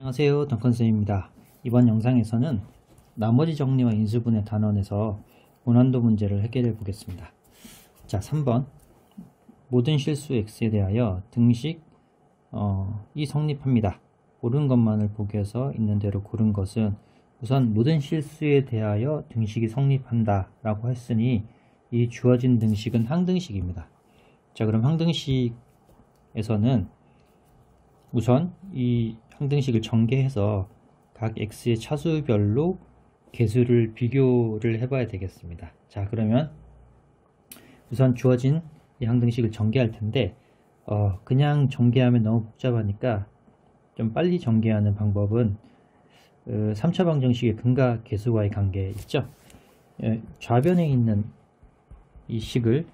안녕하세요, 덩컨쌤입니다. 이번 영상에서는 나머지 정리와 인수분해 단원에서 고난도 문제를 해결해 보겠습니다. 자, 3번 모든 실수 x에 대하여 등식 이 성립합니다. 고른 것만을 보기 위해서 있는 대로 고른 것은 우선 모든 실수에 대하여 등식이 성립한다 라고 했으니 이 주어진 등식은 항등식입니다. 자, 그럼 항등식에서는 우선 이 항등식을 전개해서 각 x의 차수별로 개수를 비교를 해봐야 되겠습니다. 자, 그러면 우선 주어진 이 항등식을 전개할 텐데 그냥 전개하면 너무 복잡하니까 좀 빨리 전개하는 방법은 3차 방정식의 근과 개수와의 관계 있죠? 좌변에 있는 이 식을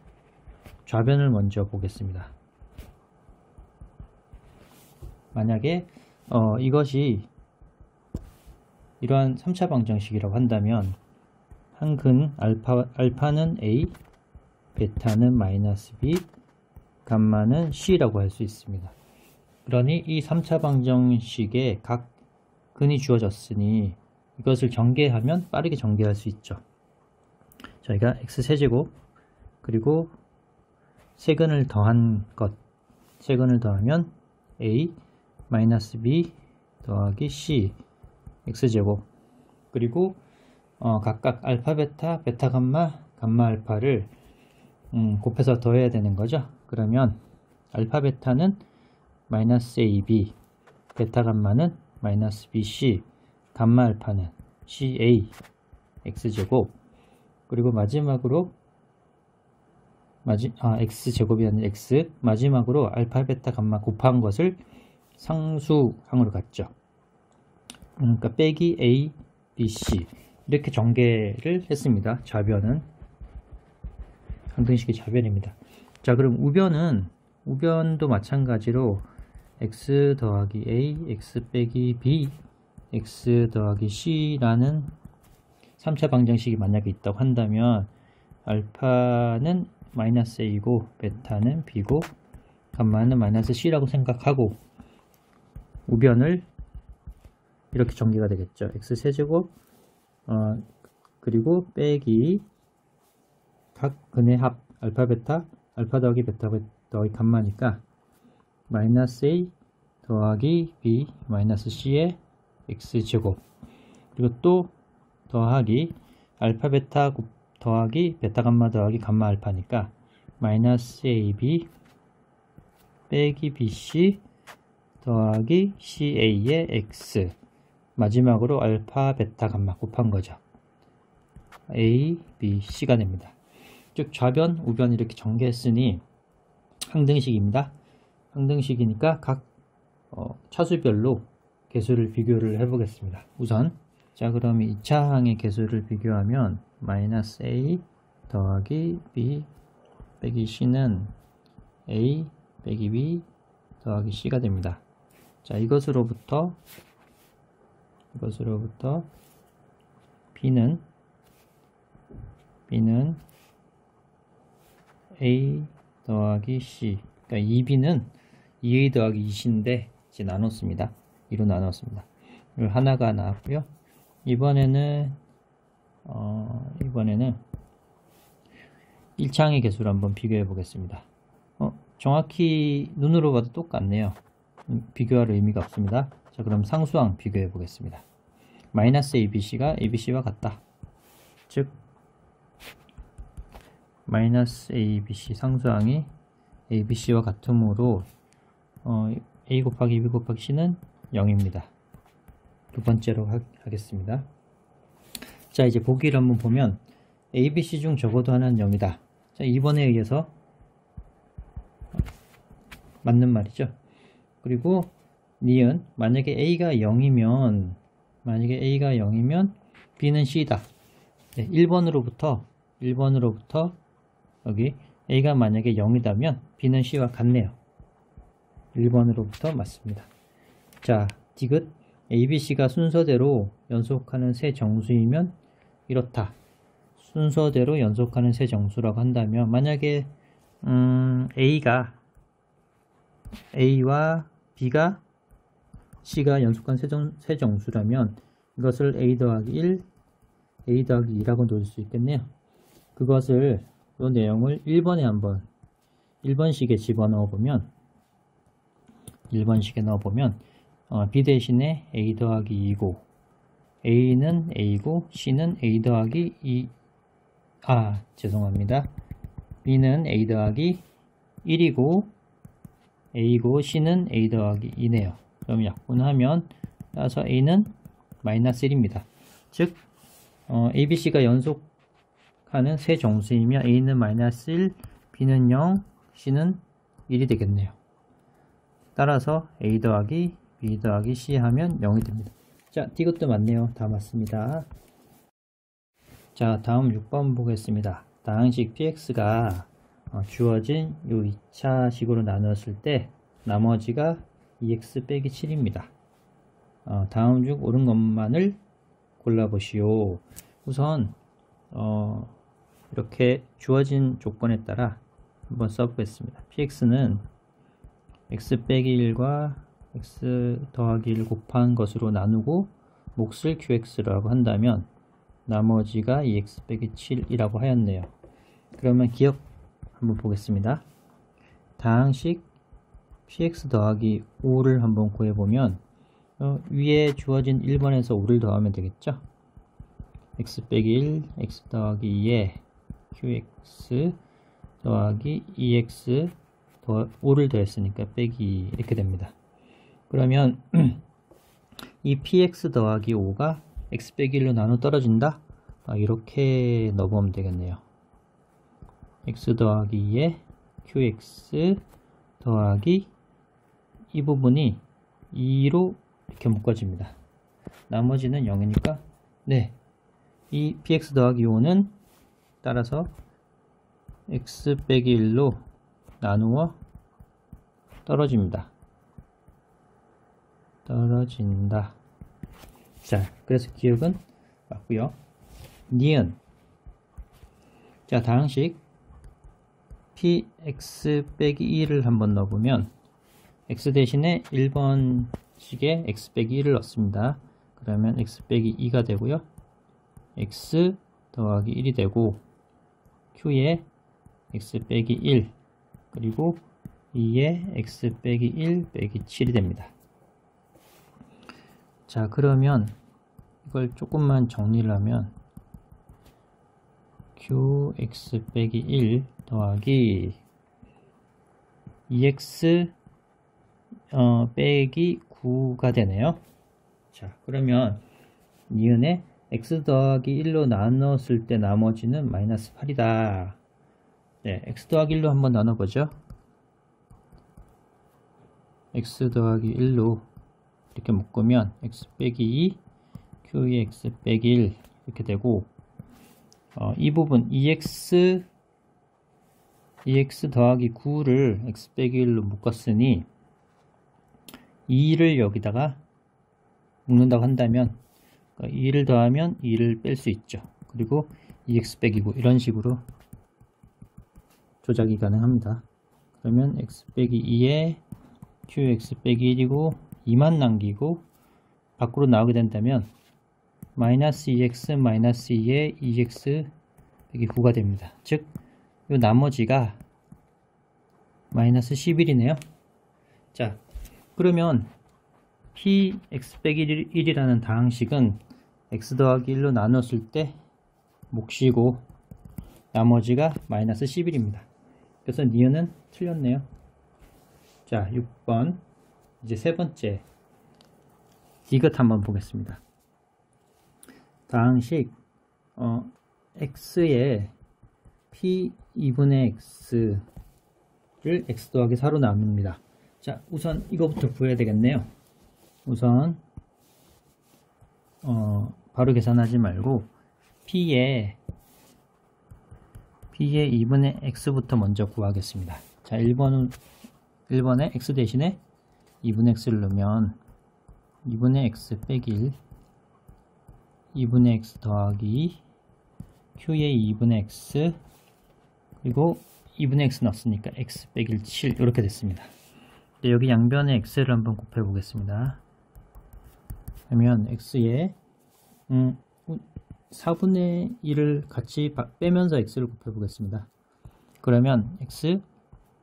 좌변을 먼저 보겠습니다. 만약에 이것이 이러한 3차 방정식이라고 한다면 한근 알파는 A, 베타는 마이너스 B, 감마는 C라고 할 수 있습니다. 그러니 이 3차 방정식에 각 근이 주어졌으니 이것을 전개하면 빠르게 전개할 수 있죠. 저희가 x세제곱 그리고 세근을 더한 것, 세근을 더하면 A 마이너스 B 더하기 C x제곱 그리고 각각 알파 베타 베타 감마 감마 알파를 곱해서 더해야 되는 거죠. 그러면 알파 베타는 마이너스 AB 베타 감마는 마이너스 BC 감마 알파는 CA x제곱 그리고 마지막으로 x제곱이 아닌 x 마지막으로 알파 베타 감마 곱한 것을 상수항으로 갔죠. 그러니까 빼기 A, B, C 이렇게 전개를 했습니다. 좌변은 항등식의 좌변입니다. 자, 그럼 우변도 마찬가지로 x 더하기 A, x 빼기 B, x 더하기 C라는 3차 방정식이 만약에 있다고 한다면 알파는 마이너스 A고 베타는 B고 감마는 마이너스 C라고 생각하고 우변을 이렇게 전개가 되겠죠. x세제곱 그리고 빼기 각 근의 합 알파 베타 알파 더하기 베타 더하기 감마니까 마이너스 A 더하기 B 마이너스 C의 x제곱 그리고 또 더하기 알파 베타 더하기 베타 감마 더하기 감마 알파니까 마이너스 AB 빼기 BC 더하기 CA의 x 마지막으로 알파 베타 감마 곱한 거죠. A, B, C가 됩니다. 즉 좌변, 우변 이렇게 전개했으니 항등식입니다. 항등식이니까 각 차수별로 개수를 비교를 해보겠습니다. 우선 자, 그럼 2차 항의 개수를 비교하면 마이너스 A 더하기 B 빼기 C는 A 빼기 B 더하기 C가 됩니다. 자, 이것으로부터 B는 A 더하기 C 그러니까 2B는 2A 더하기 2C인데 이제 나눴습니다. 2로 나눴습니다. 하나가 나왔고요. 이번에는 1차항의 개수를 한번 비교해 보겠습니다. 정확히 눈으로 봐도 똑같네요. 비교할 의미가 없습니다. 자, 그럼 상수항 비교해 보겠습니다. 마이너스 ABC가 ABC와 같다. 즉 마이너스 ABC 상수항이 ABC와 같으므로 A 곱하기 B 곱하기 C는 0입니다. 두 번째로 하겠습니다. 자, 이제 보기를 한번 보면 ABC 중 적어도 하나는 0이다. 자, 2번에 의해서 맞는 말이죠. 그리고 니은 만약에 A가 0이면 B는 C다. 네, 1번으로부터 여기 A가 만약에 0이다면 B는 C와 같네요. 1번으로부터 맞습니다. 자, 디귿 ABC가 순서대로 연속하는 세 정수이면 이렇다. 순서대로 연속하는 세 정수라고 한다면 만약에 A와 B가 C가 연속한 세정수라면 이것을 A 더하기 1, A 더하기 2라고 놓을 수 있겠네요. 그것을 이 내용을 1번에 한번 1번식에 집어넣어 보면 1번식에 넣어보면 B 대신에 A 더하기 2고 A는 A고 C는 A 더하기 2 죄송합니다. B는 A 더하기 1이고 A고 C는 A 더하기 2네요. 그럼 약분하면 따라서 A는 마이너스 1입니다. 즉 ABC가 연속하는 세 정수이며 A는 마이너스 1, B는 0, C는 1이 되겠네요. 따라서 A 더하기 B 더하기 C 하면 0이 됩니다. 자, 이것도 맞네요. 다 맞습니다. 자, 다음 6번 보겠습니다. 다항식 px가 주어진 요 2차 식으로 나눴을 때 나머지가 2x 빼기 7입니다. 다음 중 옳은 것만을 골라보시오. 우선 이렇게 주어진 조건에 따라 한번 써보겠습니다. px는 x 빼기 1과 x 더하기 1 곱한 것으로 나누고 몫을 qx라고 한다면 나머지가 2x 빼기 7이라고 하였네요. 그러면 기억 한번 보겠습니다. 다항식 px 더하기 5를 한번 구해보면 위에 주어진 1번에서 5를 더하면 되겠죠. x 빼기 1, x 더하기 2에 qx 더하기 2x 5를 더했으니까 빼기 이렇게 됩니다. 그러면 이 px 더하기 5가 x 빼기 1로 나눠 떨어진다? 이렇게 넣어보면 되겠네요. x 더하기 2에 qx 더하기 이 부분이 2로 이렇게 묶어집니다. 나머지는 0이니까 네, 이 px 더하기 5는 따라서 x 빼기 1로 나누어 떨어집니다. 떨어진다. 자, 그래서 기억은 맞고요. 니은. 자, 다항식 px 빼기 2를 한번 넣어보면 x 대신에 1번식에 x 빼기 1을 넣습니다. 그러면 x 빼기 2가 되고요. x 더하기 1이 되고 q에 x 빼기 1 그리고 2에 x 빼기 1 빼기 7이 됩니다. 자, 그러면 이걸 조금만 정리를 하면 qx 빼기 1 더하기 2x 빼기 9가 되네요. 자, 그러면 니은에 x 더하기 1로 나눴을 때 나머지는 마이너스 8이다. 네, x 더하기 1로 한번 나눠보죠. x 더하기 1로 이렇게 묶으면 x 빼기 2 q의 x 빼기 1 이렇게 되고 이 부분 2x 더하기 9를 x 빼기 1로 묶었으니 2를 여기다가 묶는다고 한다면 2를 더하면 2를 뺄 수 있죠. 그리고 2x 빼기 9 이런 식으로 조작이 가능합니다. 그러면 x 빼기 2에 qx 빼기 1이고 2만 남기고 밖으로 나오게 된다면 마이너스 2x 마이너스 2에 2x 빼기 9가 됩니다. 즉, 이 나머지가 마이너스 11이네요. 자, 그러면 px 빼기 1이라는 다항식은 x 더하기 1로 나눴을 때 몫이고 나머지가 마이너스 11입니다. 그래서 니은은 틀렸네요. 자, 6번 이제 세 번째 이것 한번 보겠습니다. 다항식 x에 p 2분의 x를 x 더하기 4로 나눕니다. 자, 우선 이거부터 구해야 되겠네요. 우선 바로 계산하지 말고 p의 2분의 x부터 먼저 구하겠습니다. 자, 1번에 x 대신에 2분의 x를 넣으면 2분의 x 빼기 1 2분의 x 더하기 q의 2분의 x 그리고 2분의 x 넣었으니까 x 빼기 7 이렇게 됐습니다. 여기 양변에 x를 한번 곱해 보겠습니다. 그러면 x에 4분의 1을 같이 빼면서 x를 곱해 보겠습니다. 그러면 x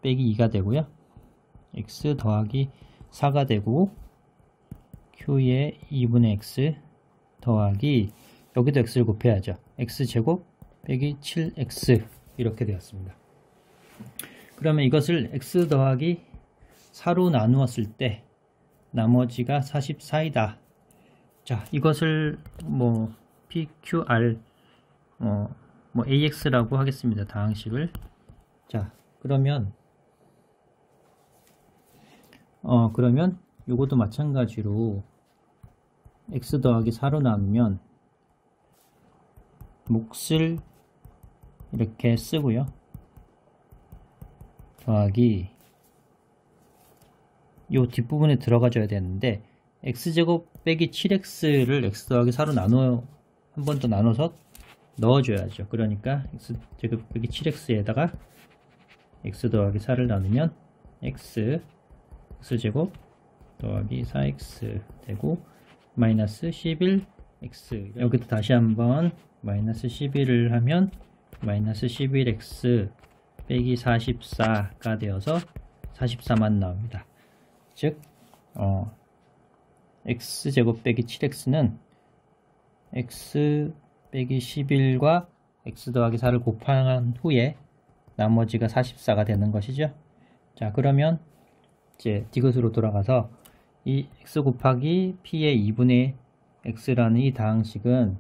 빼기 2가 되고요. x 더하기 4가 되고 q에 2분의 x 더하기 여기도 x를 곱해야죠. x제곱 빼기 7x 이렇게 되었습니다. 그러면 이것을 x 더하기 4로 나누었을 때 나머지가 44이다. 자, 이것을 뭐 PQR 뭐 AX라고 하겠습니다. 다항식을. 자, 그러면 요것도 마찬가지로 x 더하기 4로 나누면 몫을 이렇게 쓰고요. 더하기 요 뒷부분에 들어가줘야 되는데 x제곱 빼기 7x를 x 더하기 4로 한 번 더 나눠서 넣어줘야죠. 그러니까 x제곱 빼기 7x에다가 x 더하기 4를 나누면 x제곱 더하기 4x 되고 마이너스 11x 여기도 다시 한번 마이너스 11을 하면 마이너스 11x 빼기 44가 되어서 44만 나옵니다. 즉 x제곱 빼기 7x는 x 빼기 11과 x 더하기 4를 곱한 후에 나머지가 44가 되는 것이죠. 자, 그러면 이제 디귿으로 돌아가서 이 x 곱하기 p의 2분의 x라는 이 다항식은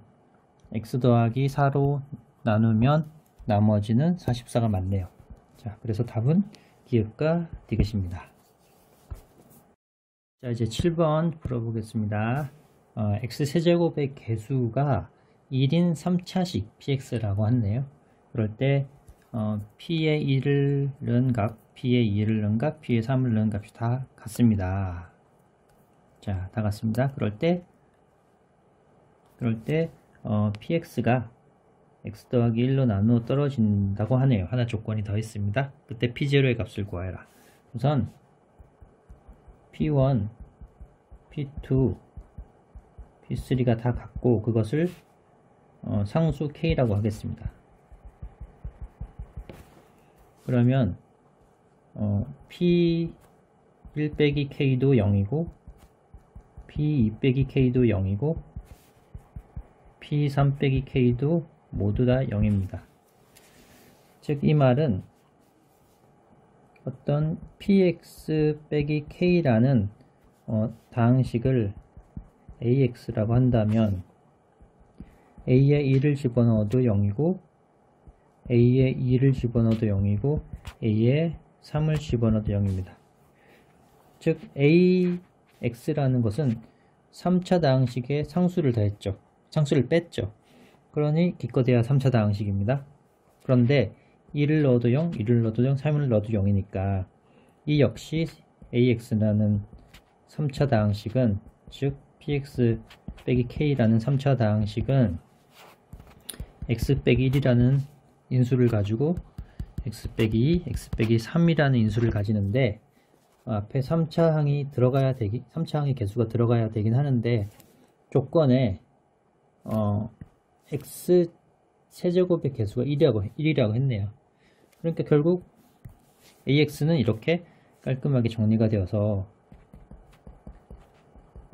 x 더하기 4로 나누면 나머지는 44가 맞네요. 자, 그래서 답은 기읍과 디귿입니다. 자, 이제 7번 풀어보겠습니다. x세제곱의 개수가 1인 3차식 px라고 하네요. 그럴 때 p의 1을 넣은 값, p의 2를 넣은 값, p의 3을 넣은 값이 다 같습니다. 자, 다 같습니다. 그럴 때 px가 x 더하기 1로 나누어 떨어진다고 하네요. 하나 조건이 더 있습니다. 그때 p0의 값을 구하여라. 우선 p1, p2, p3가 다 같고 그것을 상수 k라고 하겠습니다. 그러면 p1 빼기 k도 0이고 p2 빼기 k도 0이고 p3 빼기 k도 모두 다 0입니다. 즉 이 말은 어떤 px 빼기 k라는 다항식을 ax라고 한다면 a에 1을 집어넣어도 0이고 a에 2를 집어넣어도 0이고 a에 3을 집어넣어도 0입니다. 즉 ax라는 것은 3차 다항식에 상수를 더했죠. 상수를 뺐죠. 그러니 기껏해야 3차 다항식입니다. 그런데 1을 넣어도 0, 2를 넣어도 0, 3을 넣어도 0이니까 이 역시 ax라는 3차 다항식은 즉 px 빼기 k라는 3차 다항식은 x 빼기 1이라는 인수를 가지고 x 빼기 2, x 빼기 3이라는 인수를 가지는데 앞에 3차항의 개수가 들어가야 되긴 하는데 조건에 x 세제곱의 개수가 1이라고 했네요. 그러니까 결국 ax는 이렇게 깔끔하게 정리가 되어서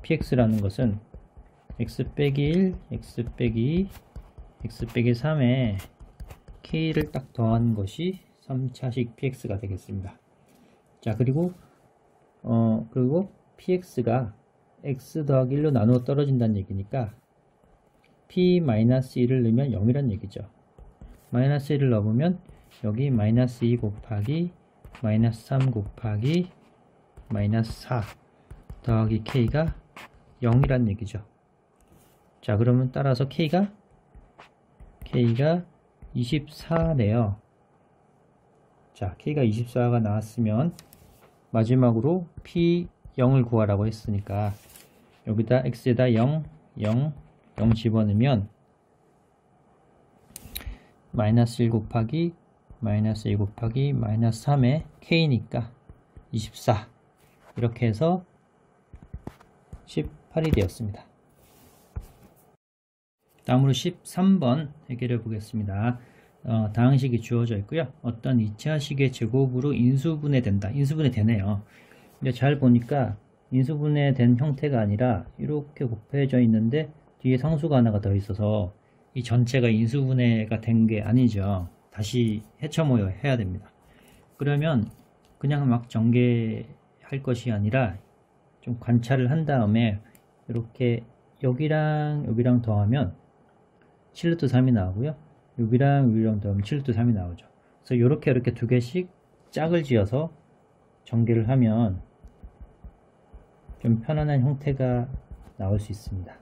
px라는 것은 x 빼기 1, x 빼기 2, x 빼기 3에 k를 딱 더한 것이 3차식 px가 되겠습니다. 자, 그리고 px가 x 더하기 1로 나누어 떨어진다는 얘기니까 p-1을 넣으면 0이란 얘기죠. 마이너스 1을 넣으면 여기 마이너스 2 곱하기 마이너스 3 곱하기 마이너스 4 더하기 k가 0이란 얘기죠. 자, 그러면 따라서 k가 24네요. 자, k가 24가 나왔으면 마지막으로 p0을 구하라고 했으니까 여기다 x에다 0, 0, 0 집어넣으면 마이너스 1 곱하기 마이너스 2 곱하기 마이너스 3의 k니까 24 이렇게 해서 18이 되었습니다. 다음으로 13번 해결해 보겠습니다. 다항식이 주어져 있고요. 어떤 2차식의 제곱으로 인수분해된다. 인수분해되네요. 근데 잘 보니까 인수분해된 형태가 아니라 이렇게 곱해져 있는데 뒤에 상수가 하나가 더 있어서 이 전체가 인수분해가 된 게 아니죠. 다시 해쳐모여 해야 됩니다. 그러면 그냥 막 전개할 것이 아니라 좀 관찰을 한 다음에 이렇게 여기랑 여기랑 더하면 7루트 3이 나오고요. 여기랑 여기랑 더하면 7루트 3이 나오죠. 그래서 이렇게 두 개씩 짝을 지어서 전개를 하면 좀 편안한 형태가 나올 수 있습니다.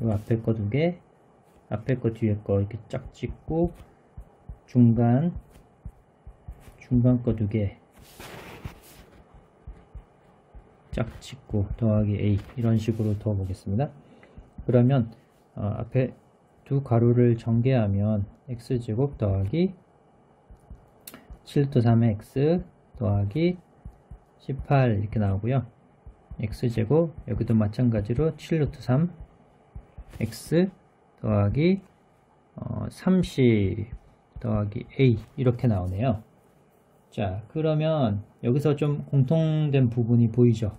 이 앞에 거 두 개, 앞에 거 뒤에 거 이렇게 짝 찍고 중간 거 두 개 짝 찍고 더하기 A 이런 식으로 더해 보겠습니다. 그러면 앞에 두 가로를 전개하면 x제곱 더하기 7루트 3의 x 더하기 18 이렇게 나오고요. x제곱 여기도 마찬가지로 7루트 3 x 더하기 30 더하기 a 이렇게 나오네요. 자, 그러면 여기서 좀 공통된 부분이 보이죠?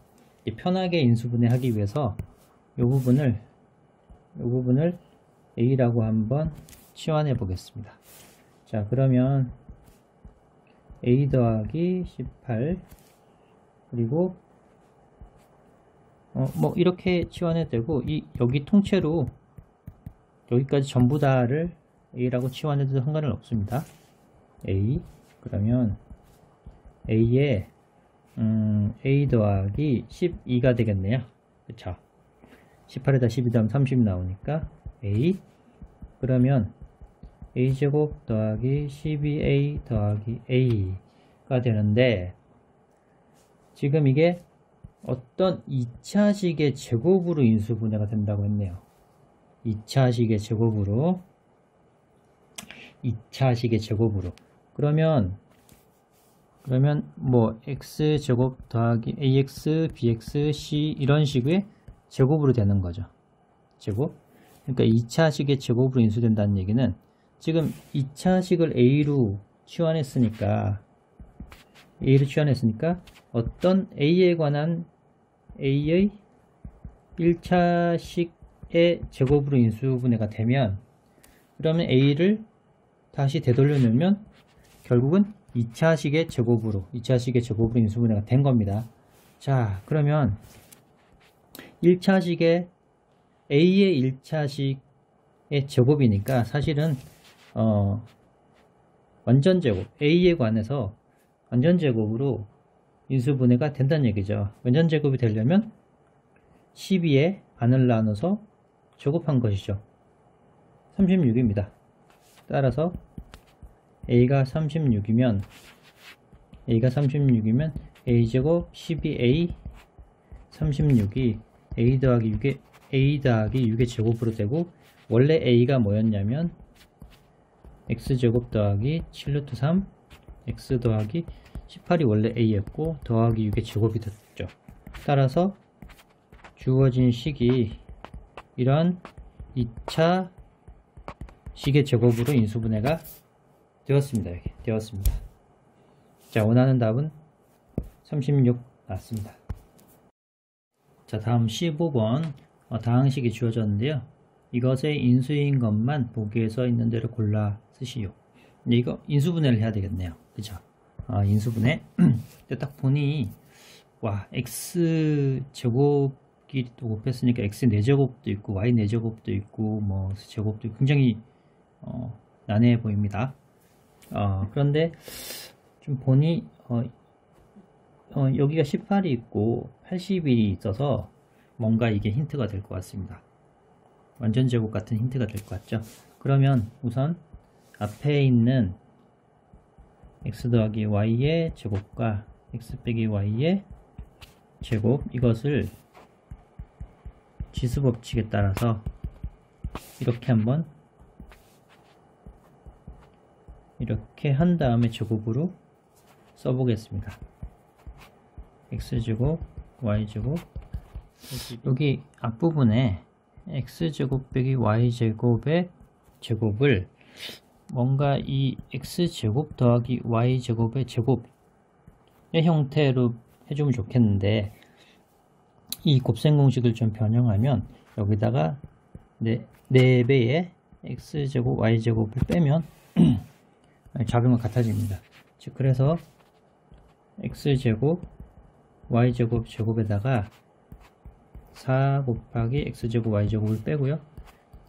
편하게 인수분해 하기 위해서 이 부분을 a라고 한번 치환해 보겠습니다. 자, 그러면 a 더하기 18 그리고 뭐 이렇게 치환해도 되고 여기 통째로 여기까지 전부 다를 a라고 치환해도 상관은 없습니다. a 그러면 a에 a 더하기 12가 되겠네요. 그쵸? 18에다 12 더하면 30 나오니까 a 그러면 a제곱 더하기 12a 더하기 a가 되는데 지금 이게 어떤 2차식의 제곱으로 인수분해가 된다고 했네요. 2차식의 제곱으로 그러면 뭐 x제곱 더하기 ax, bx, c 이런 식의 제곱으로 되는 거죠. 제곱. 그러니까 2차식의 제곱으로 인수된다는 얘기는 지금 2차식을 a로 치환했으니까 어떤 a에 관한 a의 1차식의 제곱으로 인수분해가 되면 그러면 a를 다시 되돌려 놓으면 결국은 2차식의 제곱으로 인수분해가 된 겁니다. 자, 그러면 1차식의 a의 1차식의 제곱이니까 사실은 완전제곱 a에 관해서 완전제곱으로 인수분해가 된다는 얘기죠. 완전제곱이 되려면 12에 반을 나눠서 제곱한 것이죠. 36입니다. 따라서 a가 36이면 a제곱 12a 36이 a 더하기 6의 제곱으로 되고 원래 a가 뭐였냐면 x제곱 더하기 7루트 3 x 더하기 18이 원래 a였고 더하기 6의 제곱이 됐죠. 따라서 주어진 식이 이런 2차 식의 제곱으로 인수분해가 되었습니다. 이렇게 되었습니다. 자, 원하는 답은 36 맞습니다. 자, 다음 15번 다항식이 주어졌는데요. 이것의 인수인 것만 보기에서 있는 대로 골라 쓰시오. 이거 인수분해를 해야 되겠네요. 그죠? 인수분해. 근데 딱 보니 와, x 제곱끼리 또 곱했으니까 x 4제곱도 있고 y 4제곱도 있고 뭐 제곱도 있고 굉장히 난해해 보입니다. 그런데 좀 보니 여기가 18이 있고 80이 있어서 뭔가 이게 힌트가 될 것 같습니다. 완전 제곱 같은 힌트가 될 것 같죠. 그러면 우선 앞에 있는 x 더하기 y의 제곱과 x 빼기 y의 제곱 이것을 지수법칙에 따라서 이렇게 한번 이렇게 한 다음에 제곱으로 써보겠습니다. x제곱 y제곱 여기 앞부분에 x제곱 빼기 y제곱의 제곱을 뭔가 이 x제곱 더하기 y제곱의 제곱의 형태로 해주면 좋겠는데, 이 곱셈 공식을 좀 변형하면 여기다가 4배의 x제곱 y제곱을 빼면 좌변과 같아집니다. 즉 그래서 x제곱 y제곱 제곱에다가 4 곱하기 x제곱 y제곱을 빼고요,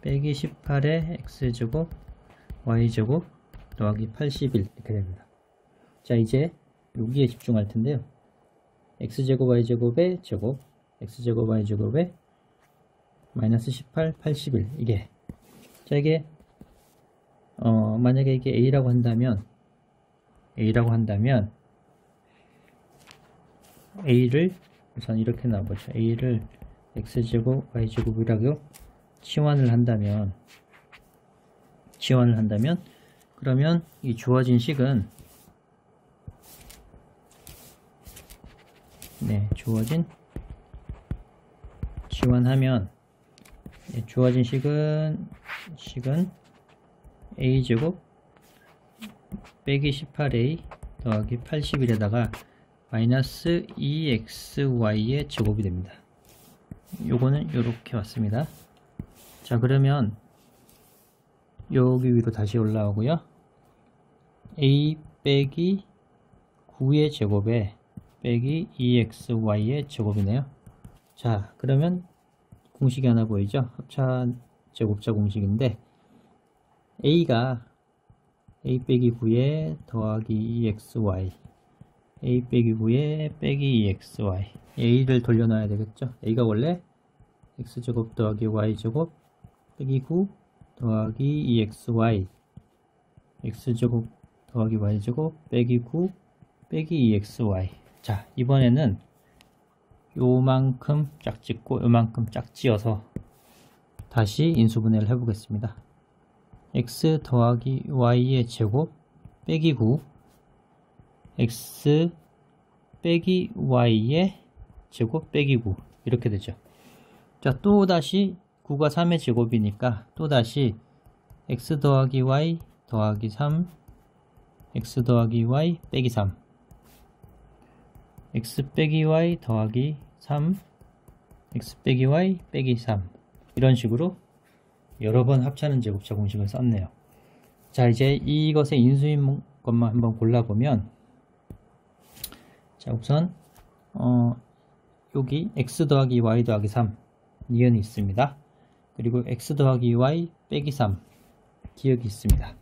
빼기 18의 x제곱 y제곱 더하기 81 이렇게 됩니다. 자, 이제 여기에 집중할 텐데요. x제곱 y제곱의 제곱, x제곱 y제곱의 마이너스 18, 81 이게, 자 이게 만약에 이게 a라고 한다면 a를 우선 이렇게 나와보죠. a를 x제곱 y제곱이라고 치환을 한다면 그러면 이 주어진 식은 치환하면 주어진 식은 a제곱 빼기 18a 더하기 81에다가 마이너스 2xy의 제곱이 됩니다. 요거는 이렇게 왔습니다. 자, 그러면 여기 위로 다시 올라오고요, a 빼기 9의 제곱에 빼기 2xy의 제곱이네요. 자, 그러면 공식이 하나 보이죠? 합차 제곱자 공식인데, a가 a 빼기 9에 더하기 2xy, a 빼기 9에 빼기 2xy, a를 돌려놔야 되겠죠? a가 원래 x제곱 더하기 y제곱 빼기 9 더하기 2xy, x제곱 더하기 y제곱 빼기 9 빼기 2xy. 자, 이번에는 요만큼 짝짓고 요만큼 짝지어서 다시 인수분해를 해보겠습니다. x 더하기 y의 제곱 빼기 9 x 빼기 y의 제곱 빼기 9 이렇게 되죠. 자, 또다시 9가 3의 제곱이니까 또다시 x 더하기 y 더하기 3 x 더하기 y 빼기 3 x 빼기 y 더하기 3 x 빼기 y 빼기 3 이런 식으로 여러 번 합차는 제곱자 공식을 썼네요. 자, 이제 이것의 인수인 것만 한번 골라보면, 자, 우선 여기 x 더하기 y 더하기 3 니은이 있습니다. 그리고 x 더하기 y 빼기 3 기억이 있습니다.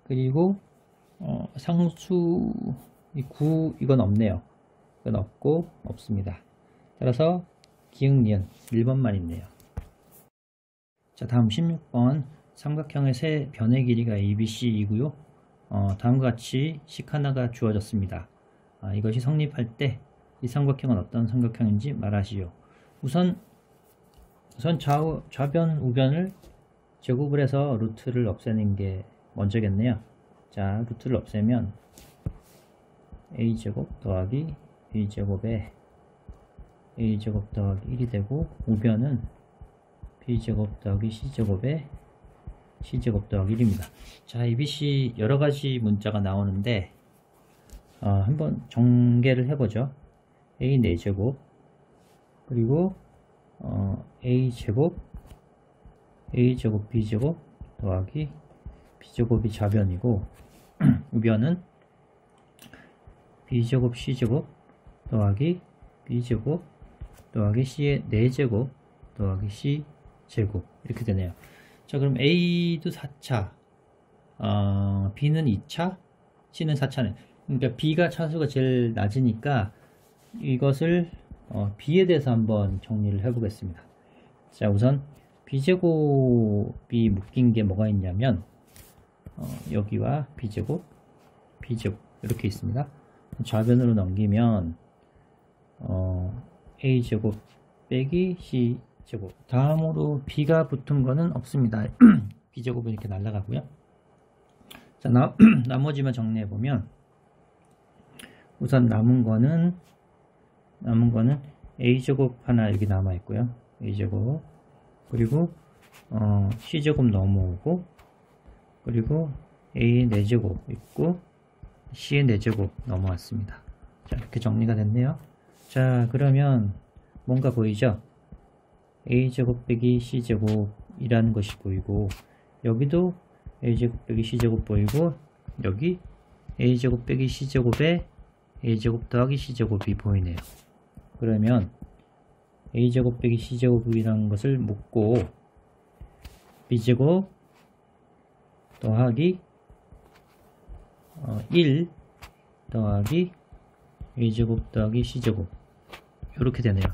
그리고 상수 9 이건 없네요. 이건 없고 없습니다. 따라서 기억 니은 1번만 있네요. 자, 다음 16번 삼각형의 세 변의 길이가 ABC이고요. 다음과 같이 식 하나가 주어졌습니다. 이것이 성립할 때 이 삼각형은 어떤 삼각형인지 말하시오. 우선 좌변, 우변을 제곱을 해서 루트를 없애는 게 먼저겠네요. 자, 루트를 없애면 a제곱 더하기 b제곱에 a제곱 더하기 1이 되고, 우변은 b제곱 더하기 c제곱에 c제곱 더하기 1입니다. 자, ABC 여러가지 문자가 나오는데 한번 전개를 해보죠. a 4제곱 그리고 a제곱 b제곱 더하기 b제곱이 좌변이고, 우변은 b제곱 c제곱 더하기 b제곱 더하기 c의 4제곱 더하기 c제곱 이렇게 되네요. 자, 그럼 a도 4차, b는 2차, c는 4차네. 그러니까 b가 차수가 제일 낮으니까 이것을 b에 대해서 한번 정리를 해 보겠습니다. 자, 우선 b제곱이 묶인 게 뭐가 있냐면 여기와 b제곱 이렇게 있습니다. 좌변으로 넘기면 a제곱 빼기 c제곱, 다음으로 b가 붙은 거는 없습니다. b제곱은 이렇게 날아가고요. 자, 나머지만 정리해 보면, 우선 남은 거는 a제곱 하나 여기 남아 있고요. a제곱 그리고 C제곱 넘어오고, 그리고 A의 4제곱 있고 C의 4제곱 넘어왔습니다. 자, 이렇게 정리가 됐네요. 자, 그러면 뭔가 보이죠? A제곱 빼기 C제곱 이라는 것이 보이고, 여기도 A제곱 빼기 C제곱 보이고, 여기 A제곱 빼기 C제곱에 A제곱 더하기 C제곱이 보이네요. 그러면 A제곱 빼기 C제곱이라는 것을 묶고, B제곱 더하기 1 더하기 A제곱 더하기 C제곱, 이렇게 되네요.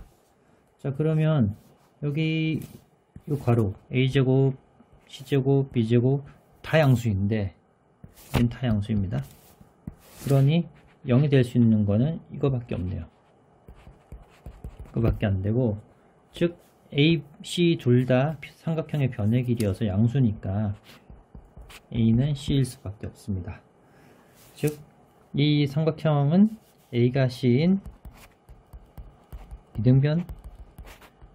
자, 그러면 여기 이 괄호 A제곱, C제곱, B제곱 다 양수인데, 얘는 다 양수입니다. 그러니 0이 될 수 있는 거는 이거밖에 없네요. 이거밖에 안 되고, 즉 A, C 둘 다 삼각형의 변의 길이어서 양수니까 A는 C일 수밖에 없습니다. 즉 이 삼각형은 A가 C인 이등변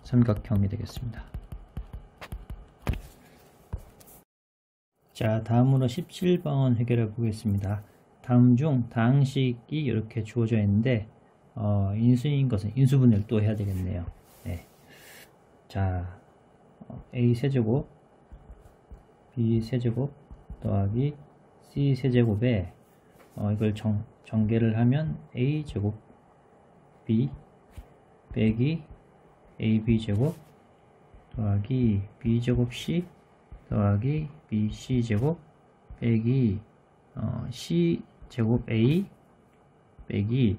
삼각형이 되겠습니다. 자, 다음으로 17번 해결해 보겠습니다. 다음 중 다항식이 이렇게 주어져 있는데 인수인 것은 인수분해를 또 해야 되겠네요. 네. 자, A 세제곱 B 세제곱 더하기 C 세제곱에 이걸 전개를 하면 A 제곱 B 빼기 AB 제곱 더하기 B 제곱 C 더하기 BC 제곱 빼기 C 제곱 A 빼기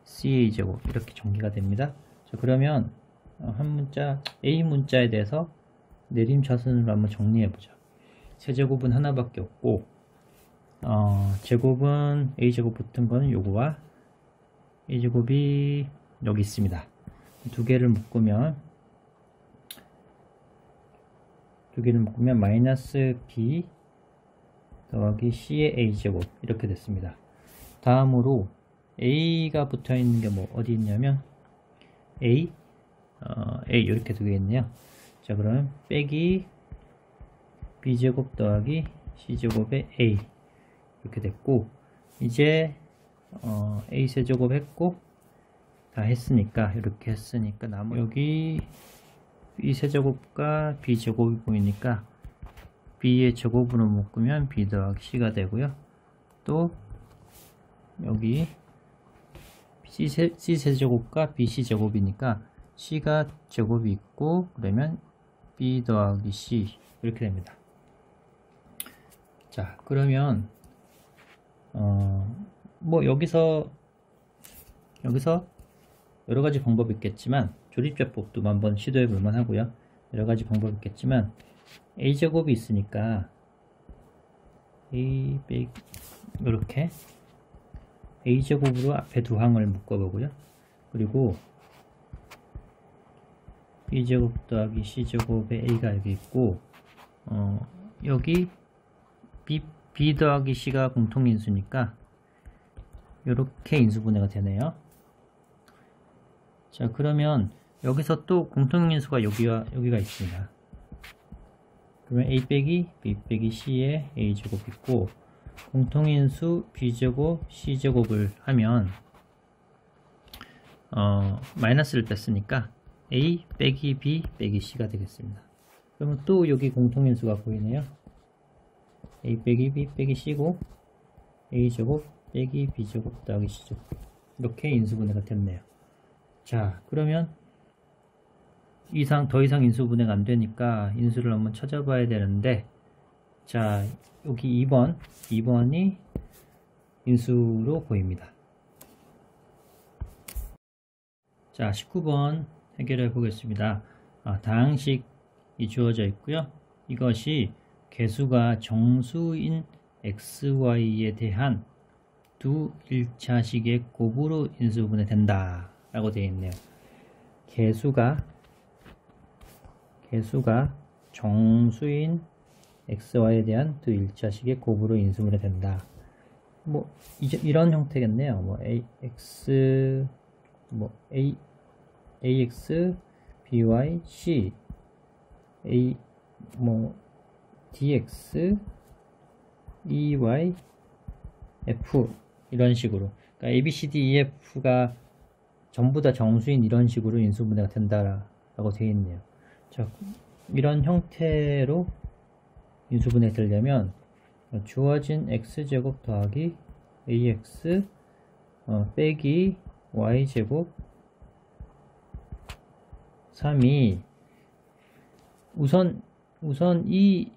CA 제곱, 이렇게 전개가 됩니다. 자, 그러면 한 문자 A 문자에 대해서 내림차순으로 한번 정리해 보자. 세제곱은 하나밖에 없고, 제곱은 A제곱 붙은 거는 요거와 A제곱이 여기 있습니다. 두 개를 묶으면 마이너스 B 더하기 C의 A제곱, 이렇게 됐습니다. 다음으로 A가 붙어 있는 게 뭐 어디 있냐면 A 이렇게 두 개 있네요. 자, 그러면 빼기 B제곱 더하기 C제곱의 A, 이렇게 됐고, 이제 A 세제곱 했고 다 했으니까, 이렇게 했으니까 여기 B 세제곱과 B 제곱이 보이니까 B의 제곱으로 묶으면 B 더하기 C가 되고요. 또 여기 C 세제곱과 BC 제곱이니까 C가 제곱이 있고, 그러면 B 더하기 C, 이렇게 됩니다. 자, 그러면 뭐 여기서 여러 가지 방법이 있겠지만, 조립제법도 한번 시도해 볼 만하고요. 여러 가지 방법이 있겠지만, A제곱이 있으니까 이렇게 A제곱으로 앞에 두 항을 묶어 보고요. 그리고 B제곱 더하기 C제곱에 A가 여기 있고, 여기 B 더하기 C가 공통인수니까 이렇게 인수분해가 되네요. 자, 그러면 여기서 또 공통인수가 여기가 있습니다. 그러면 A 빼기 B 빼기 C에 A제곱 있고, 공통인수 B제곱 C제곱을 하면 마이너스를 뺐으니까 A 빼기 B 빼기 C가 되겠습니다. 그러면 또 여기 공통인수가 보이네요. A 빼기 B 빼기 C고, A제곱 빼기 B제곱 더하기 C제곱, 이렇게 인수분해가 됐네요. 자, 그러면 더 이상 인수분해가 안 되니까 인수를 한번 찾아봐야 되는데, 자, 여기 2번이 인수로 보입니다. 자, 19번 해결해 보겠습니다. 다항식이 주어져 있고요. 이것이 개수가 정수인 xy에 대한 두 1차식의 곱으로 인수분해 된다 라고 되어 있네요. 개수가 정수인 xy에 대한 두 1차식의 곱으로 인수분해 된다. 뭐 이제 이런 형태겠네요. 뭐 ax by c a 뭐 dx ey f 이런 식으로, 그러니까 a b c d e f가 전부 다 정수인 이런 식으로 인수분해가 된다라고 되어 있네요. 자, 이런 형태로 인수분해 되려면 주어진 x제곱 더하기 ax 빼기 y제곱 3이 우선 이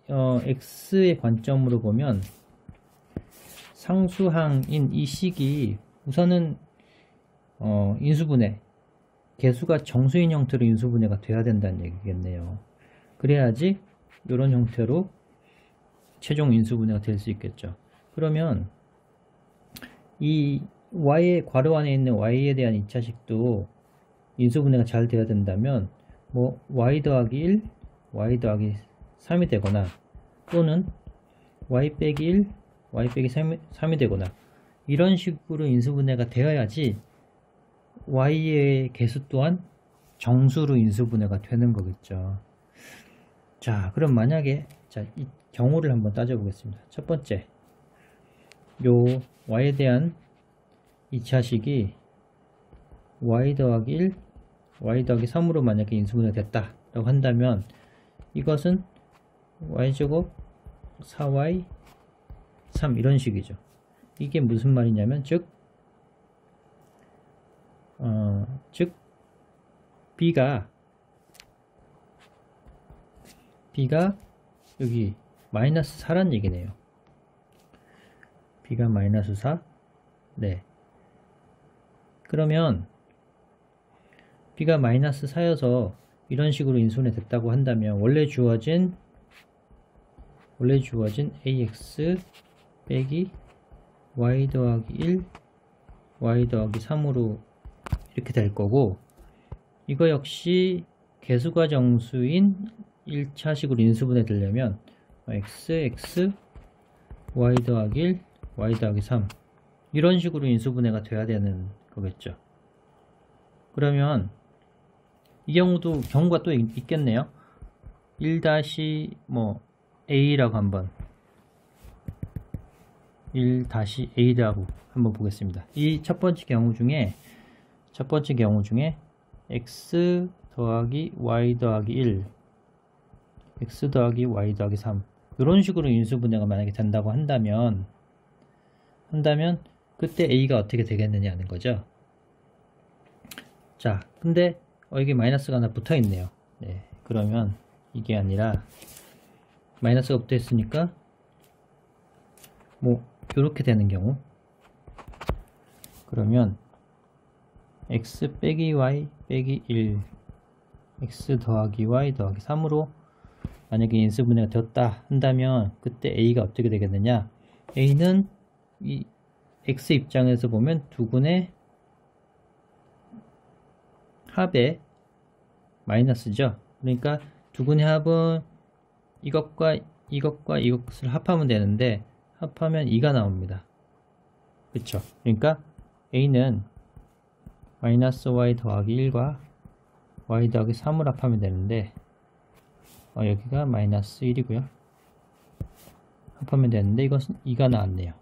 x의 관점으로 보면 상수항인 이 식이 우선은 인수분해, 개수가 정수인 형태로 인수분해가 돼야 된다는 얘기겠네요. 그래야지 이런 형태로 최종 인수분해가 될 수 있겠죠. 그러면 이 y의 괄호 안에 있는 y에 대한 2차식도 인수분해가 잘 돼야 된다면 뭐 y 더하기 1, y 더하기 3이 되거나 또는 y 빼기 1, y 빼기 3이 되거나 이런 식으로 인수분해가 되어야지 y의 개수 또한 정수로 인수분해가 되는 거겠죠. 자, 그럼 만약에 이 경우를 한번 따져보겠습니다. 첫 번째, 요 y에 대한 2차식이 y 더하기 1, y 더하기 3으로 만약에 인수분해가 됐다 라고 한다면 이것은 y제곱 4y 3 이런 식이죠. 이게 무슨 말이냐면 즉 b가 여기 마이너스 4란 얘기네요. b가 마이너스 4. 네. 그러면 b가 마이너스 4여서 이런 식으로 인수분해 됐다고 한다면 원래 주어진 ax 빼기 y 더하기 1, y 더하기 3으로 이렇게 될 거고, 이거 역시 개수가 정수인 1차식으로 인수분해 되려면 x y 더하기 1, y 더하기 3 이런 식으로 인수분해가 돼야 되는 거겠죠. 그러면 이 경우가 또 있겠네요. 1-a라고 한번 1-a라고 한번 보겠습니다. 이 첫 번째 경우 중에 x 더하기 y 더하기 1, x 더하기 y 더하기 3 이런 식으로 인수분해가 만약에 된다고 한다면 그때 a가 어떻게 되겠느냐는 거죠. 자, 근데 여기 마이너스가 하나 붙어 있네요. 네, 그러면 이게 아니라 마이너스가 붙어 있으니까 뭐 이렇게 되는 경우, 그러면 x 빼기 y 빼기 1, x 더하기 y 더하기 3으로 만약에 인수분해가 되었다 한다면 그때 a가 어떻게 되겠느냐. a는 이 x 입장에서 보면 두근의 합의 마이너스죠. 그러니까 두근의 합은 이것과 이것을 합하면 되는데 합하면 2가 나옵니다. 그쵸? 그러니까 a는 마이너스 y 더하기 1과 y 더하기 3을 합하면 되는데 여기가 마이너스 1이고요. 합하면 되는데 이것은 2가 나왔네요.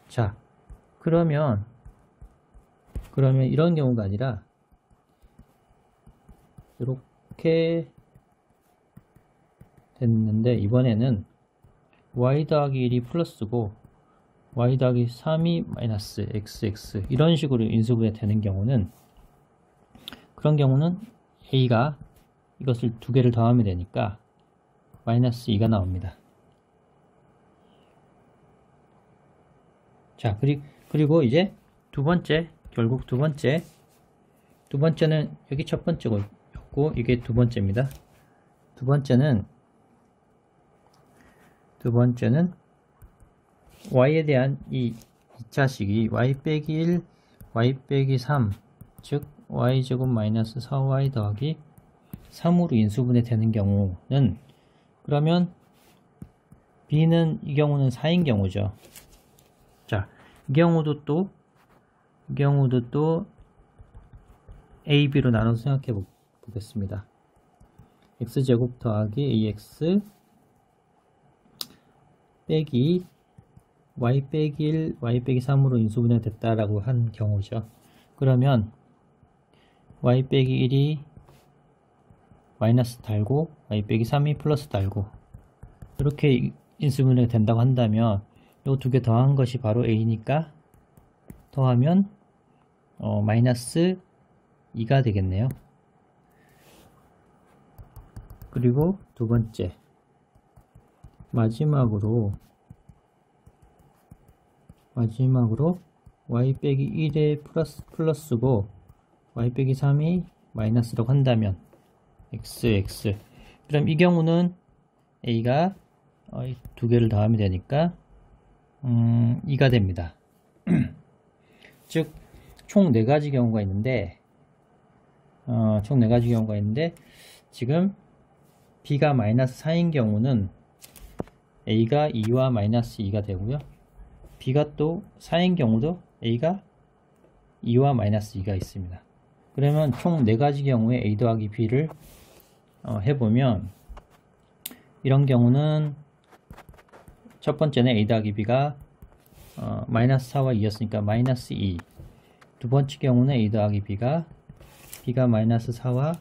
자, 그러면 이런 경우가 아니라 이렇게 됐는데 이번에는 y 더하기 1이 플러스고 y 더하기 3이 마이너스 xx 이런 식으로 인수분해 되는 경우는, 그런 경우는 a가 이것을 두 개를 더하면 되니까 마이너스 2가 나옵니다. 자, 그리고 이제 결국 두 번째는 여기 첫 번째였고 이게 두 번째입니다. 두 번째는 y에 대한 이 2차식이 y 빼기 1, y 빼기 3, 즉 y제곱 마이너스 4y 더하기 3으로 인수분해 되는 경우는, 그러면 b는 이 경우는 4인 경우죠. 자, 이 경우도 또 a, b로 나눠서 생각해 보겠습니다. x제곱 더하기 ax 빼기 y 빼기 1, y 빼기 3으로 인수분해 됐다라고 한 경우죠. 그러면 y 빼기 1이 마이너스 달고 y 빼기 3이 플러스 달고 이렇게 인수분해 된다고 한다면 이 두 개 더한 것이 바로 a니까 더하면 마이너스 2가 되겠네요. 그리고 두 번째 마지막으로 y 빼기 1의 플러스고 y 빼기 3이 마이너스라고 한다면 x 그럼 이 경우는 a가 두 개를 더하면 되니까 2가 됩니다. 즉 총 4가지 경우가 있는데 지금 b가 마이너스 4인 경우는 a가 2와 마이너스 2가 되고요. b가 또 4인 경우도 a가 2와 마이너스 2가 있습니다. 그러면 총 4가지 경우에 a 더하기 b를 해보면 이런 경우는 첫 번째는 a 더하기 b가 마이너스 4와 2였으니까 마이너스 2. 두 번째 경우는 a 더하기 b가 마이너스 4와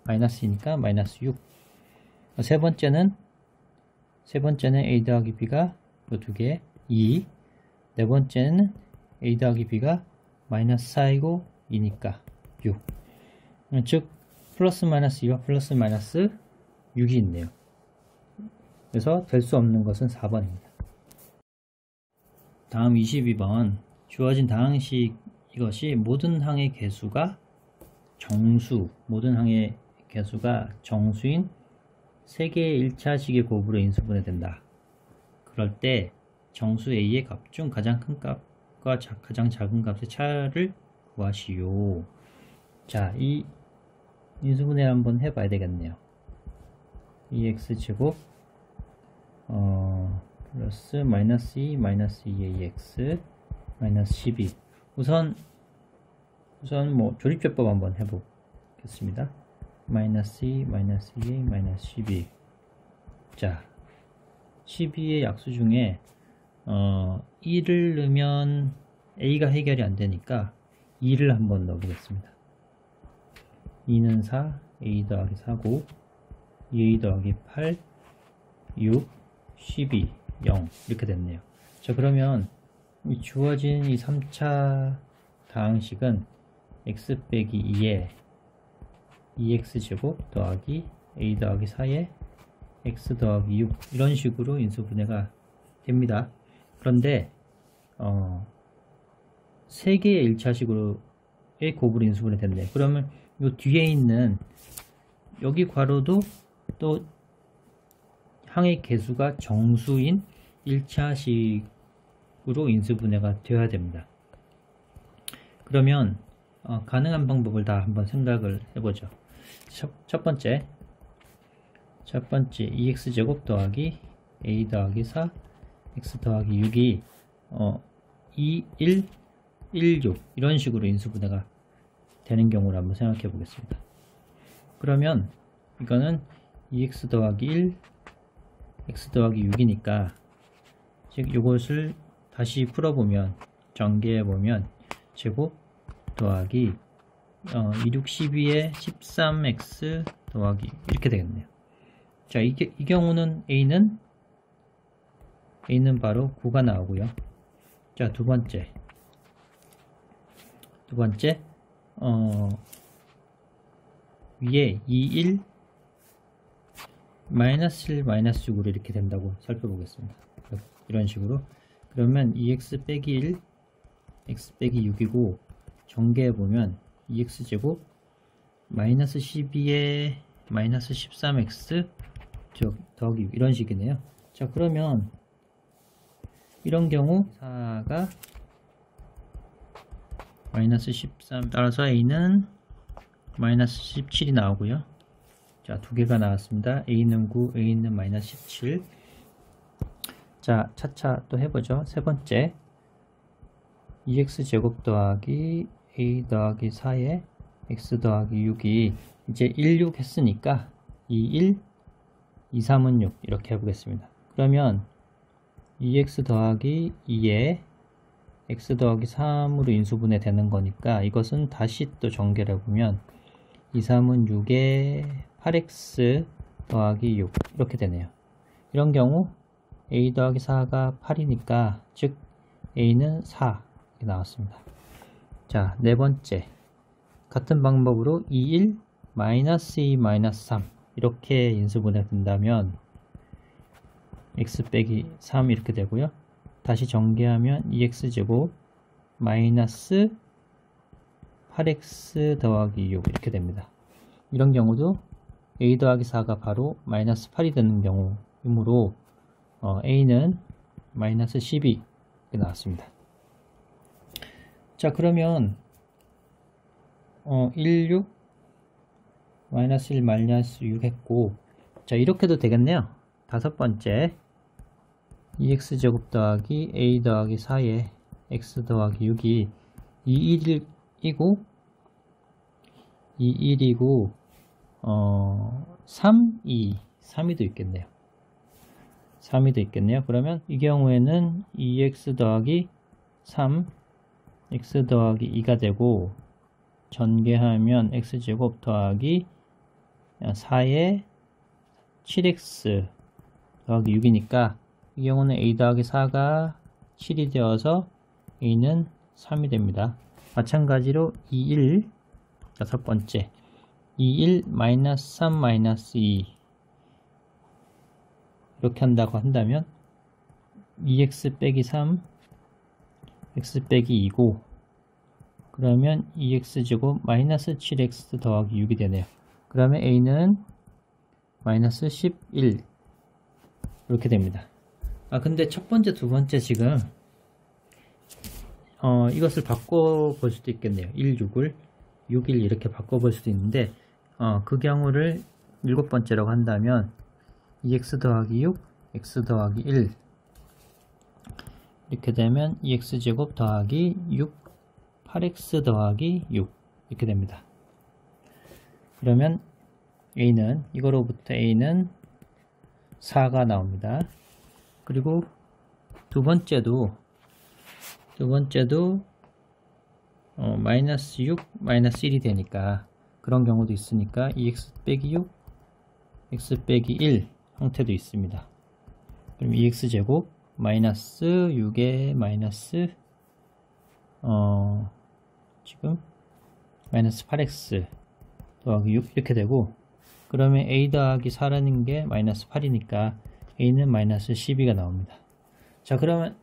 마이너스 2니까 마이너스 6. 세 번째는 a 더하기 b가 이 두 개 2. 네 번째는 a 더하기 b가 마이너스 4이고 2니까 6. 즉 플러스 마이너스 2와 플러스 마이너스 6이 있네요. 그래서 될 수 없는 것은 4번입니다. 다음 22번 주어진 다항식 이것이 모든 항의 개수가 정수인 3개의 1차식의 곱으로 인수분해된다. 그럴 때 정수 A의 값 중 가장 큰 값과 가장 작은 값의 차를 구하시오. 자, 이 인수분해를 한번 해봐야 되겠네요. 2x제곱 플러스 마이너스 2 마이너스 2ax 마이너스 12. 우선 뭐 조립제법 한번 해보겠습니다. 마이너스 2 마이너스 2a 마이너스 12. 자, 12의 약수 중에 2를 넣으면 a가 해결이 안 되니까 2를 한번 넣어보겠습니다. 2는 4, a 더하기 4고 2a 더하기 8, 6, 12, 0 이렇게 됐네요. 자, 그러면 이 주어진 이 3차 다항식은 x 빼기 2에 2x제곱 더하기 a 더하기 4에 x 더하기 6 이런 식으로 인수분해가 됩니다. 그런데 3개의 1차식으로의 곱으로 인수분해 됐네요. 그러면 이 뒤에 있는 여기 괄호도 또 항의 개수가 정수인 1차식으로 인수분해가 되어야 됩니다. 그러면 가능한 방법을 다 한번 생각을 해보죠. 첫 번째 2x제곱 더하기 a 더하기 4 x 더하기 6이 2, 1, 1, 6 이런 식으로 인수분해가 되는 경우를 한번 생각해 보겠습니다. 그러면 이거는 2x 더하기 1 x 더하기 6이니까 즉 이것을 다시 풀어보면 정리해보면 제곱 더하기 2, 6, 12에 13x 더하기 이렇게 되겠네요. 자, 이 경우는 a는 바로 9가 나오고요. 자, 두 번째 위에 2, 1 마이너스 1, 마이너스 6으로 이렇게 된다고 살펴보겠습니다. 이런 식으로. 그러면 2x 빼기 1, x 빼기 6이고 전개해보면 2x제곱 마이너스 12에 마이너스 13x 더하기 6 이런 식이네요. 자, 그러면 이런 경우 4가 마이너스 13 따라서 a는 마이너스 17이 나오고요. 자, 두 개가 나왔습니다. a는 9, a는 마이너스 17. 자, 차차 또 해보죠. 세 번째 2x제곱 더하기 a 더하기 4에 x 더하기 6이 이제 1, 6 했으니까 21, 23은 6 이렇게 해보겠습니다. 그러면 2x 더하기 2에 x 더하기 3으로 인수분해 되는 거니까 이것은 다시 또 전개를 해보면 2, 3은 6에 8x 더하기 6 이렇게 되네요. 이런 경우 a 더하기 4가 8이니까 즉 a는 4 이렇게 나왔습니다. 자, 네 번째 같은 방법으로 21 마이너스 2 마이너스 3 이렇게 인수분해 된다면 x 빼기 3 이렇게 되고요. 다시 전개하면 2x제곱 마이너스 8x 더하기 6 이렇게 됩니다. 이런 경우도 a 더하기 4가 바로 마이너스 8이 되는 경우이므로 a는 마이너스 12 이렇게 나왔습니다. 자, 그러면 1, 6 마이너스 1 마이너스 6 했고, 자, 이렇게도 되겠네요. 다섯 번째 2x제곱 더하기 a 더하기 4에 x 더하기 6이 21이고 3이도 있겠네요. 3이도 있겠네요. 그러면 이 경우에는 2x 더하기 3 x 더하기 2가 되고 전개하면 x제곱 더하기 4에 7x 더하기 6이니까 이 경우는 a 더하기 4가 7이 되어서 a는 3이 됩니다. 마찬가지로 21 다섯 번째 21 마이너스 3 마이너스 2 이렇게 한다고 한다면 2x 빼기 3 x 빼기 2고 그러면 2x제곱 마이너스 7x 더하기 6이 되네요. 그러면 a는 마이너스 11 이렇게 됩니다. 근데 첫 번째 두 번째 지금 이것을 바꿔볼 수도 있겠네요. 1, 6을 6, 1 이렇게 바꿔볼 수도 있는데 그 경우를 일곱 번째라고 한다면 2x 더하기 6 x 더하기 1 이렇게 되면 2x제곱 더하기 6 8x 더하기 6 이렇게 됩니다. 그러면 a는 이거로부터 a는 4가 나옵니다. 그리고 두 번째도 마이너스 6 마이너스 1이 되니까 그런 경우도 있으니까 2x 빼기 6 x 빼기 1 형태도 있습니다. 그럼 2x제곱 마이너스 6에 마이너스 지금 마이너스 8x 더하기 6 이렇게 되고 그러면 a 더하기 4라는 게 마이너스 8이니까 a는 마이너스 12가 나옵니다. 자, 그러면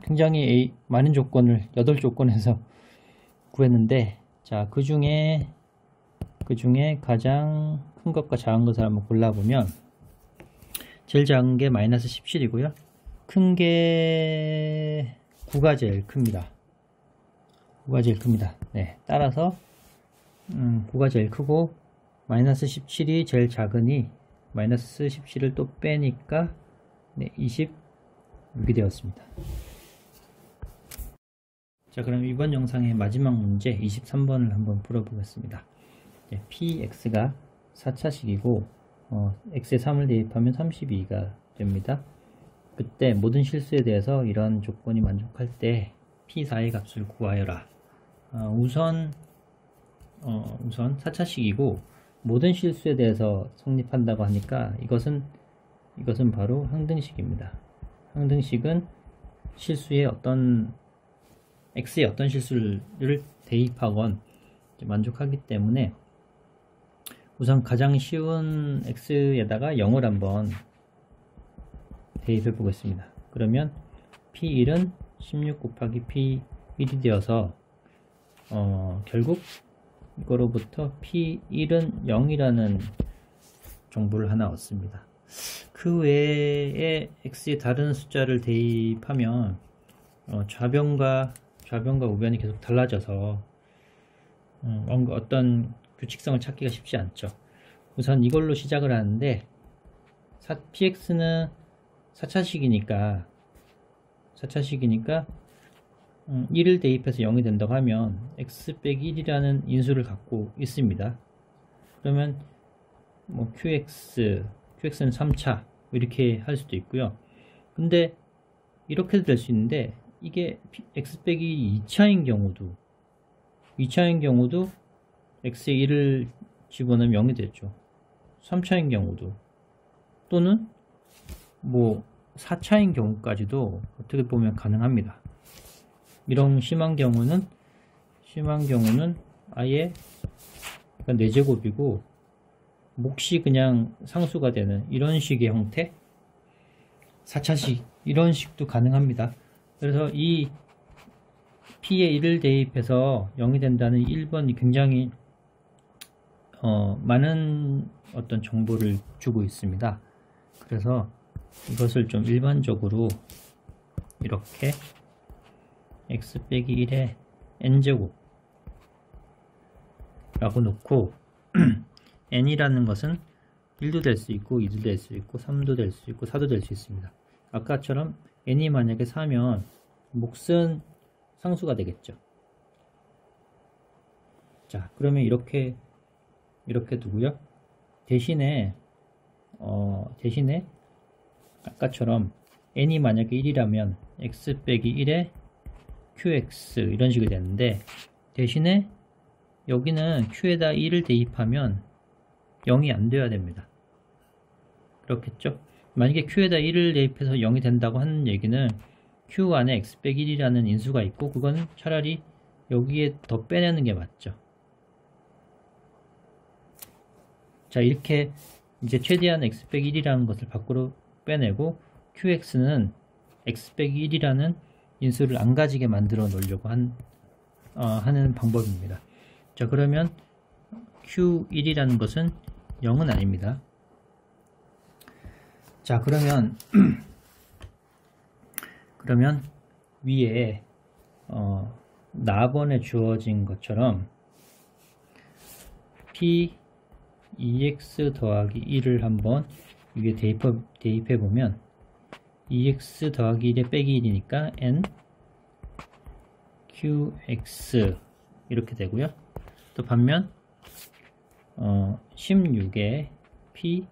굉장히 많은 조건을 8조건에서 구했는데 자, 그 중에 가장 큰 것과 작은 것을 한번 골라보면 제일 작은 게 마이너스 17이고요. 큰 게 9가 제일 큽니다. 9가 제일 큽니다. 네, 따라서 9가 제일 크고 마이너스 17이 제일 작으니 마이너스 17을 또 빼니까 26이 되었습니다. 자, 그럼 이번 영상의 마지막 문제 23번을 한번 풀어보겠습니다. px가 4차식이고 x에 3을 대입하면 32가 됩니다. 그때 모든 실수에 대해서 이런 조건이 만족할 때 p4의 값을 구하여라. 우선 4차식이고 모든 실수에 대해서 성립한다고 하니까 이것은 바로 항등식입니다. 항등식은 실수에 x에 어떤 실수를 대입하건 만족하기 때문에 우선 가장 쉬운 x에다가 0을 한번 대입해 보겠습니다. 그러면 p1은 16 곱하기 p1이 되어서 결국 이거로부터 p1은 0이라는 정보를 하나 얻습니다. 그 외에 x의 다른 숫자를 대입하면 좌변과 우변이 계속 달라져서 어떤 규칙성을 찾기가 쉽지 않죠. 우선 이걸로 시작을 하는데 px는 4차식이니까 1을 대입해서 0이 된다고 하면 x 빼기 1이라는 인수를 갖고 있습니다. 그러면 뭐 QX는 3차 이렇게 할 수도 있고요. 근데 이렇게도 될 수 있는데 이게 X 빼기 2차인 경우도 X에 1을 집어넣으면 0이 되죠. 3차인 경우도 또는 뭐 4차인 경우까지도 어떻게 보면 가능합니다. 이런 심한 경우는 아예 4제곱이고 몫이 그냥 상수가 되는 이런 식의 형태, 4차식 이런 식도 가능합니다. 그래서 이 P에 1을 대입해서 0이 된다는 1번이 굉장히 많은 어떤 정보를 주고 있습니다. 그래서 이것을 좀 일반적으로 이렇게 x 빼기 1의 n제곱 라고 놓고 n이라는 것은 1도 될 수 있고 2도 될 수 있고 3도 될 수 있고 4도 될 수 있습니다. 아까처럼 n이 만약에 4면 몫은 상수가 되겠죠. 자, 그러면 이렇게 두고요. 대신에 아까처럼 n이 만약에 1이라면 x 빼기 1의 qx 이런 식이 되는데, 대신에 여기는 q에다 1을 대입하면 0이 안 돼야 됩니다. 그렇겠죠? 만약에 q에다 1을 대입해서 0이 된다고 하는 얘기는 q 안에 x 빼기 1이라는 인수가 있고, 그건 차라리 여기에 더 빼내는 게 맞죠. 자, 이렇게 이제 최대한 x 빼기 1이라는 것을 밖으로 빼내고 qx는 x 빼기 1이라는 인수를 안 가지게 만들어 놓으려고 하는 방법입니다. 자, 그러면 q1이라는 것은 0은 아닙니다. 자, 그러면 위에 나번에 주어진 것처럼 p 2x 더하기 1을 한번 위에 대입해 보면 2x 더하기 1에 빼기 1이니까 n qx 이렇게 되고요. 또 반면 16에 p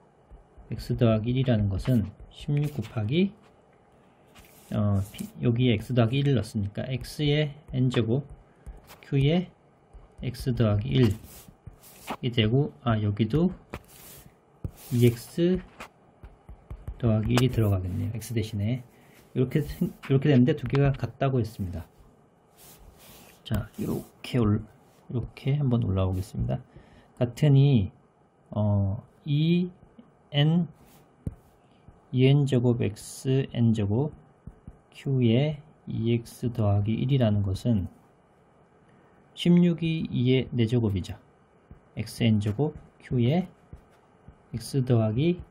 x 더하기 1이라는 것은 16 곱하기 여기에 x 더하기 1을 넣었으니까 x의 n제곱 q의 x 더하기 1이 되고, 여기도 2x 더하기 1이 들어가겠네요. x 대신에 이렇게 되는데 두 개가 같다고 했습니다. 자, 이렇게 한번 올라오겠습니다. 같으니 2n제곱 x n제곱 q의 2x 더하기 1이라는 것은 16이 2의 4제곱이죠. xn제곱 q의 x 더하기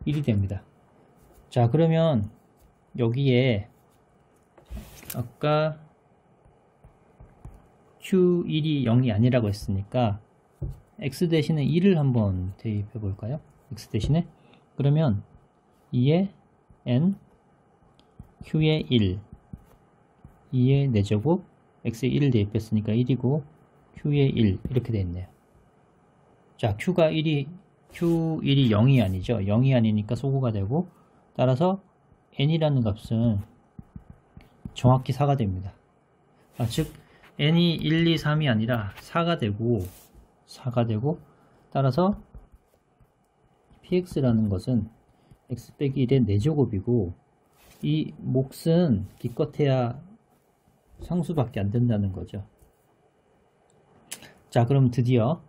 1이 됩니다. 자, 그러면 여기에 아까 q1이 0이 아니라고 했으니까 x 대신에 1을 한번 대입해 볼까요? x 대신에 그러면 2의 n q의 1 2의 4제곱 x에 1을 대입했으니까 1이고 q의 1 이렇게 되어 있네요. 자, q1이 0이 아니죠. 0이 아니니까 소구가 되고, 따라서 n이라는 값은 정확히 4가 됩니다. 즉 n이 1, 2, 3이 아니라 4가 되고 따라서 px라는 것은 x 빼기 1의 4제곱이고 이 몫은 기껏해야 상수밖에 안 된다는 거죠. 자, 그럼 드디어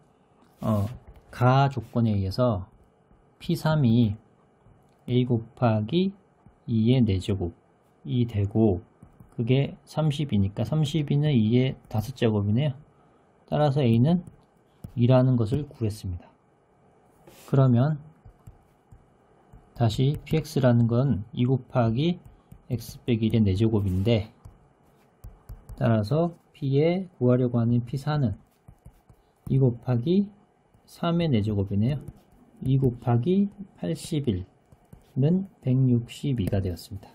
가 조건에 의해서 P3이 A 곱하기 2의 4제곱이 되고, 그게 30이니까 32는 2의 5제곱이네요. 따라서 A는 2라는 것을 구했습니다. 그러면 다시 PX라는 건 2 곱하기 X 빼기 1의 4제곱인데, 따라서 P에 구하려고 하는 P4는 2 곱하기 3의 4제곱이네요. 2 곱하기 81는 162가 되었습니다.